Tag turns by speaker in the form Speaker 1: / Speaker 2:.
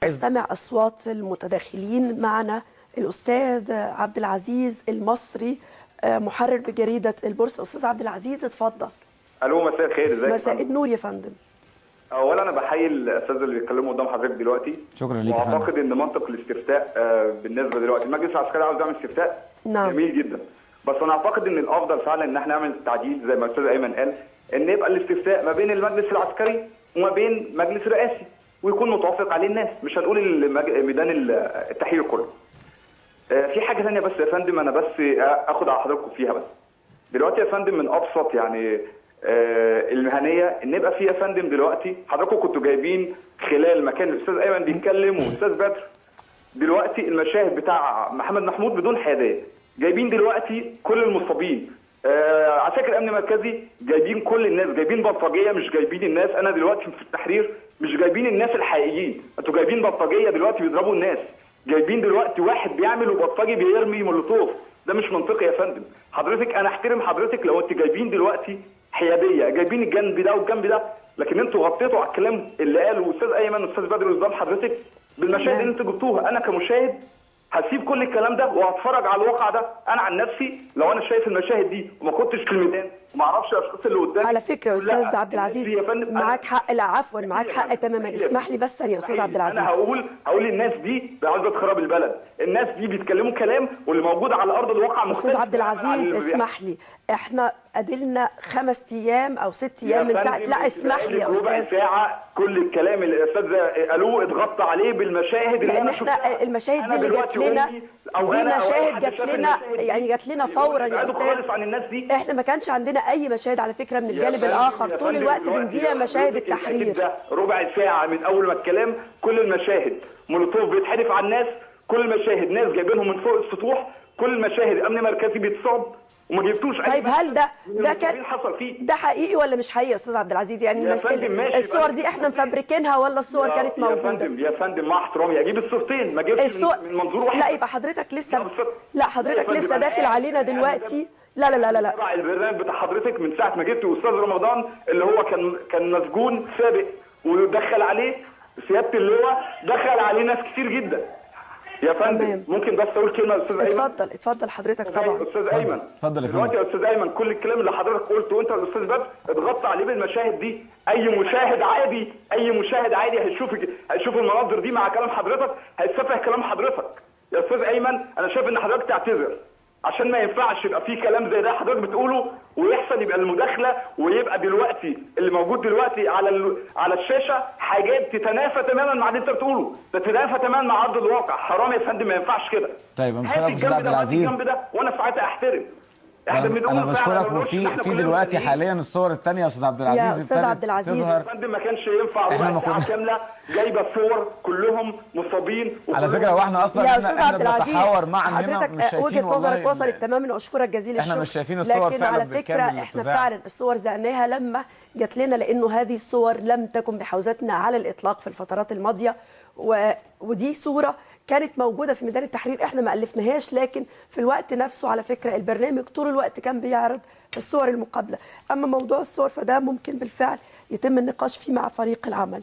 Speaker 1: استمع اصوات المتداخلين معنا. الاستاذ عبد العزيز المصري محرر بجريده البورصه. استاذ عبد العزيز اتفضل.
Speaker 2: الو، مساء الخير. ازيك؟
Speaker 1: مساء النور يا فندم.
Speaker 2: اولا انا بحيي الاستاذ اللي بيتكلموا قدام حضرتك دلوقتي.
Speaker 3: شكرا ليك يا فندم.
Speaker 2: واعتقد ان منطق الاستفتاء بالنسبه دلوقتي المجلس العسكري عاوز يعمل استفتاء.
Speaker 1: نعم.
Speaker 2: جميل جدا، بس انا اعتقد ان الافضل فعلا ان احنا نعمل تعديل زي ما الاستاذ ايمن قال، ان يبقى الاستفتاء ما بين المجلس العسكري وما بين مجلس رئاسي ويكون متوافق عليه الناس، مش هنقول ميدان التحرير كله. في حاجه ثانيه بس يا فندم، انا بس اخد على حضراتكم فيها. بس دلوقتي يا فندم من ابسط يعني المهنيه ان يبقى في يا فندم دلوقتي حضراتكم كنتوا جايبين خلال ما كان الاستاذ ايمن بيتكلم والاستاذ بدر دلوقتي المشاهد بتاع محمد محمود بدون حياديه، جايبين دلوقتي كل المصابين، عساكر امن مركزي، جايبين كل الناس، جايبين بلطجيه، مش جايبين الناس. انا دلوقتي في التحرير مش جايبين الناس الحقيقيين، انتوا جايبين بلطجيه دلوقتي بيضربوا الناس، جايبين دلوقتي واحد بيعمل وبلطجي بيرمي مولوتوف. ده مش منطقي يا فندم. حضرتك انا احترم حضرتك لو انت جايبين دلوقتي حياديه، جايبين الجنب ده والجنب ده، لكن انتوا غطيتوا على الكلام اللي قاله استاذ ايمن واستاذ بدر قدام حضرتك بالمشاهد اللي انتوا جبتوها. انا كمشاهد هسيب كل الكلام ده وهتفرج على الواقع ده. انا عن نفسي لو انا شايف المشاهد دي وما كنتش في الميدان وما اعرفش الاشخاص اللي قدامي.
Speaker 1: على فكره يا استاذ عبد العزيز معاك حق. لا عفوا، معاك حق تماما. اسمح لي بس يا استاذ عبد العزيز،
Speaker 2: انا هقول الناس دي عاوزه تخرب البلد، الناس دي بيتكلموا كلام واللي موجود على ارض الواقع مختلف.
Speaker 1: استاذ عبد العزيز اسمح لي، احنا ادلنا 5 ايام او 6 ايام من ساعه. لا اسمح لي يا استاذ.
Speaker 2: ربع ساعه كل الكلام اللي الاستاذ قالوه اتغطى عليه بالمشاهد اللي
Speaker 1: لان احنا المشاهد دي اللي جات لنا دي مشاهد جات لنا، يعني جات لنا فورا يا استاذ. احنا ما كانش عندنا اي مشاهد على فكره من الجانب الاخر، طول الوقت بنذيع مشاهد التحرير.
Speaker 2: ده ربع ساعه من اول ما الكلام، كل المشاهد مولوتوف بيتحدف على الناس، كل المشاهد ناس جايبينهم من فوق السطوح، كل المشاهد امن مركزي بيتصاب وما جبتوش.
Speaker 1: طيب هل ده كان حصل فيه ده حقيقي ولا مش حقيقي يا استاذ عبد العزيز؟ يعني الصور دي احنا مفبركينها ولا الصور كانت موجوده؟
Speaker 2: يا فندم مع احترامي اجيب الصورتين، ما اجيبش من منظور واحد.
Speaker 1: لا يبقى حضرتك لسه حضرتك لسه داخل علينا دلوقتي. لا لا لا لا
Speaker 2: تبع البرنامج بتاع حضرتك من ساعه ما جبت استاذ رمضان اللي هو كان مسجون سابق ودخل عليه سياده اللواء، دخل عليه ناس كتير جدا يا فندم. ممكن بس اقول كلمه يا استاذ ايمن؟
Speaker 1: اتفضل حضرتك طبعا.
Speaker 2: استاذ ايمن
Speaker 3: اتفضل يا
Speaker 2: دلوقتي يا استاذ ايمن، كل الكلام اللي حضرتك قلته وانت الاستاذ بدر اتغطى عليه بالمشاهد دي. اي مشاهد عادي هيشوف المناظر دي مع كلام حضرتك هيتسفه كلام حضرتك. يا استاذ ايمن انا شايف ان حضرتك تعتذر، عشان ما ينفعش يبقى في كلام زي ده حضرتك بتقوله ويحصل يبقى المداخله ويبقى دلوقتي اللي موجود دلوقتي على الشاشه حاجات تتنافى تماما مع اللي انت بتقوله، تتنافى تماما مع ارض الواقع. حرام يا فندم، ما ينفعش كده.
Speaker 3: طيب مش كده يا استاذ عبد العزيز؟
Speaker 2: وانا ساعتها احترم.
Speaker 3: انا بشكرك. وفي دلوقتي حاليا الصور الثانيه يا استاذ عبد العزيز.
Speaker 1: يا استاذ عبد العزيز
Speaker 2: يا فندم ما كانش ينفع ربع ساعه كامله جايبه صور كلهم مصابين.
Speaker 3: على فكره واحنا اصلا
Speaker 1: يا استاذ عبد العزيز
Speaker 3: حضرتك
Speaker 1: وجهه نظرك وصلت تماما واشكرك جزيل الشكر.
Speaker 3: احنا مش شايفين الصور
Speaker 1: لكن على فكره احنا فعلا الصور زعناها لما جات لنا، لانه هذه الصور لم تكن بحوزتنا على الاطلاق في الفترات الماضيه، ودي صوره كانت موجوده في ميدان التحرير، احنا ما الفناهاش، لكن في الوقت نفسه على فكره البرنامج طول الوقت كان بيعرض الصور المقابله. اما موضوع الصور فده ممكن بالفعل يتم النقاش فيه مع فريق العمل.